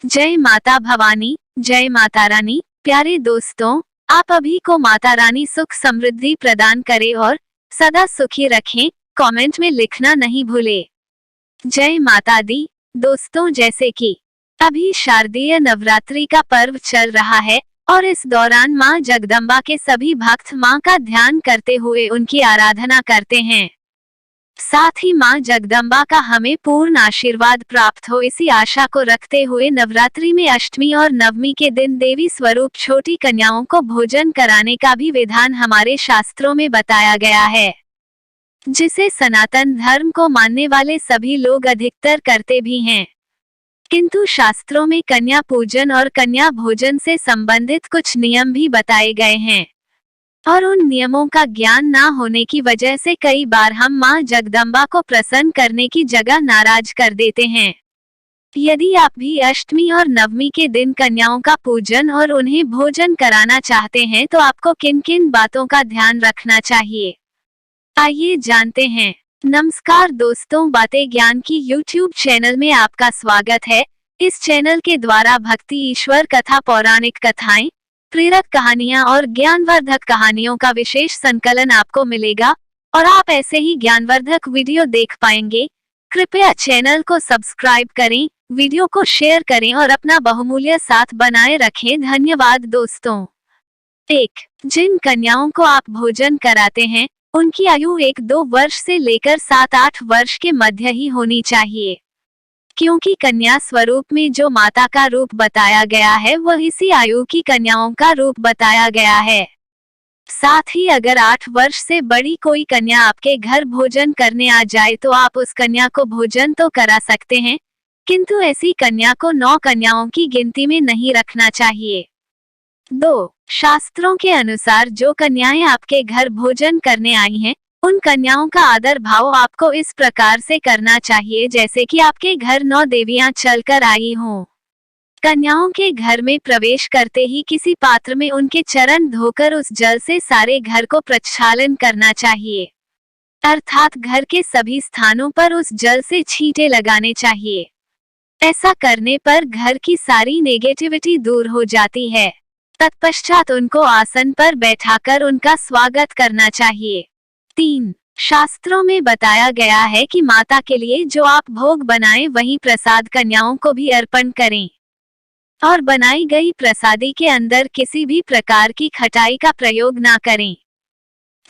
जय माता भवानी, जय माता रानी। प्यारे दोस्तों, आप अभी को माता रानी सुख समृद्धि प्रदान करे और सदा सुखी रखें। कमेंट में लिखना नहीं भूले। जय माता दी। दोस्तों, जैसे कि अभी शारदीय नवरात्रि का पर्व चल रहा है और इस दौरान मां जगदम्बा के सभी भक्त मां का ध्यान करते हुए उनकी आराधना करते हैं। साथ ही मां जगदम्बा का हमें पूर्ण आशीर्वाद प्राप्त हो, इसी आशा को रखते हुए नवरात्रि में अष्टमी और नवमी के दिन देवी स्वरूप छोटी कन्याओं को भोजन कराने का भी विधान हमारे शास्त्रों में बताया गया है, जिसे सनातन धर्म को मानने वाले सभी लोग अधिकतर करते भी हैं। किंतु शास्त्रों में कन्या पूजन और कन्या भोजन से संबंधित कुछ नियम भी बताए गए हैं और उन नियमों का ज्ञान ना होने की वजह से कई बार हम मां जगदम्बा को प्रसन्न करने की जगह नाराज कर देते हैं। यदि आप भी अष्टमी और नवमी के दिन कन्याओं का पूजन और उन्हें भोजन कराना चाहते हैं तो आपको किन किन बातों का ध्यान रखना चाहिए, आइए जानते हैं। नमस्कार दोस्तों, बातें ज्ञान की यूट्यूब चैनल में आपका स्वागत है। इस चैनल के द्वारा भक्ति, ईश्वर कथा, पौराणिक कथाएं, प्रेरक कहानियां और ज्ञानवर्धक कहानियों का विशेष संकलन आपको मिलेगा और आप ऐसे ही ज्ञानवर्धक वीडियो देख पाएंगे। कृपया चैनल को सब्सक्राइब करें, वीडियो को शेयर करें और अपना बहुमूल्य साथ बनाए रखें। धन्यवाद दोस्तों। 1. जिन कन्याओं को आप भोजन कराते हैं उनकी आयु 1-2 वर्ष से लेकर 7-8 वर्ष के मध्य ही होनी चाहिए, क्योंकि कन्या स्वरूप में जो माता का रूप बताया गया है वह इसी आयु की कन्याओं का रूप बताया गया है। साथ ही अगर 8 वर्ष से बड़ी कोई कन्या आपके घर भोजन करने आ जाए तो आप उस कन्या को भोजन तो करा सकते हैं, किंतु ऐसी कन्या को 9 कन्याओं की गिनती में नहीं रखना चाहिए। 2. शास्त्रों के अनुसार जो कन्याएं आपके घर भोजन करने आई हैं, उन कन्याओं का आदर भाव आपको इस प्रकार से करना चाहिए जैसे कि आपके घर 9 देवियां चलकर आई हों। कन्याओं के घर में प्रवेश करते ही किसी पात्र में उनके चरण धोकर उस जल से सारे घर को प्रक्षालन करना चाहिए, अर्थात घर के सभी स्थानों पर उस जल से छींटे लगाने चाहिए। ऐसा करने पर घर की सारी नेगेटिविटी दूर हो जाती है। तत्पश्चात उनको आसन पर बैठाकर उनका स्वागत करना चाहिए। 3. शास्त्रों में बताया गया है कि माता के लिए जो आप भोग बनाएं वही प्रसाद कन्याओं को भी अर्पण करें और बनाई गई प्रसादी के अंदर किसी भी प्रकार की खटाई का प्रयोग ना करें,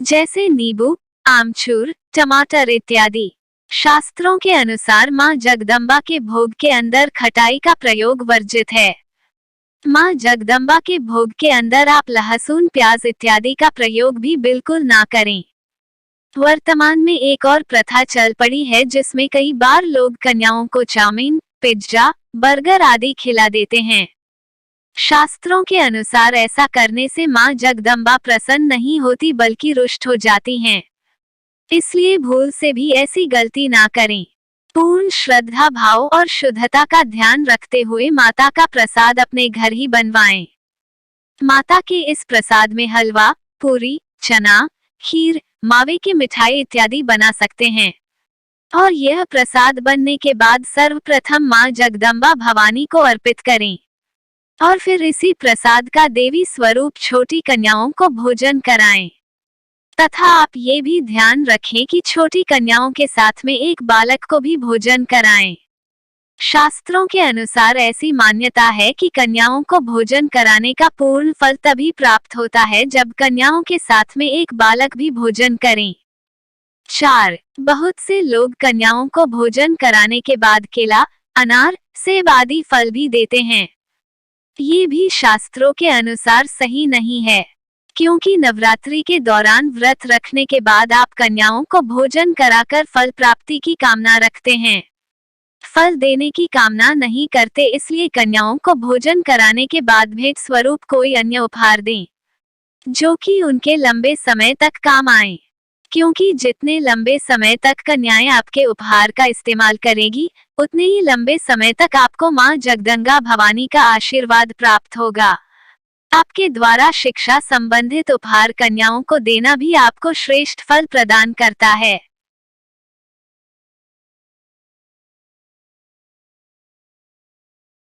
जैसे नींबू, आमचूर, टमाटर इत्यादि। शास्त्रों के अनुसार मां जगदम्बा के भोग के अंदर खटाई का प्रयोग वर्जित है। मां जगदम्बा के भोग के अंदर आप लहसुन, प्याज इत्यादि का प्रयोग भी बिल्कुल ना करें। वर्तमान में एक और प्रथा चल पड़ी है जिसमें कई बार लोग कन्याओं को चाउमीन, पिज्जा, बर्गर आदि खिला देते हैं। शास्त्रों के अनुसार ऐसा करने से मां जगदम्बा प्रसन्न नहीं होती बल्कि रुष्ट हो जाती हैं। इसलिए भूल से भी ऐसी गलती ना करें। पूर्ण श्रद्धा भाव और शुद्धता का ध्यान रखते हुए माता का प्रसाद अपने घर ही बनवाएं। माता के इस प्रसाद में हलवा, पूरी, चना, खीर, मावे की मिठाई इत्यादि बना सकते हैं और यह प्रसाद बनने के बाद सर्वप्रथम मां जगदम्बा भवानी को अर्पित करें और फिर इसी प्रसाद का देवी स्वरूप छोटी कन्याओं को भोजन कराएं। तथा आप ये भी ध्यान रखें कि छोटी कन्याओं के साथ में एक बालक को भी भोजन कराएं। शास्त्रों के अनुसार ऐसी मान्यता है कि कन्याओं को भोजन कराने का पूर्ण फल तभी प्राप्त होता है जब कन्याओं के साथ में एक बालक भी भोजन करें। 4. बहुत से लोग कन्याओं को भोजन कराने के बाद केला, अनार, सेब आदि फल भी देते हैं। ये भी शास्त्रों के अनुसार सही नहीं है, क्योंकि नवरात्रि के दौरान व्रत रखने के बाद आप कन्याओं को भोजन कराकर फल प्राप्ति की कामना रखते हैं, फल देने की कामना नहीं करते। इसलिए कन्याओं को भोजन कराने के बाद भेंट स्वरूप कोई अन्य उपहार दें जो कि उनके लंबे समय तक काम आए, क्योंकि जितने लंबे समय तक कन्याएं आपके उपहार का इस्तेमाल करेगी उतने ही लंबे समय तक आपको मां जगदम्बा भवानी का आशीर्वाद प्राप्त होगा। आपके द्वारा शिक्षा संबंधित उपहार कन्याओं को देना भी आपको श्रेष्ठ फल प्रदान करता है।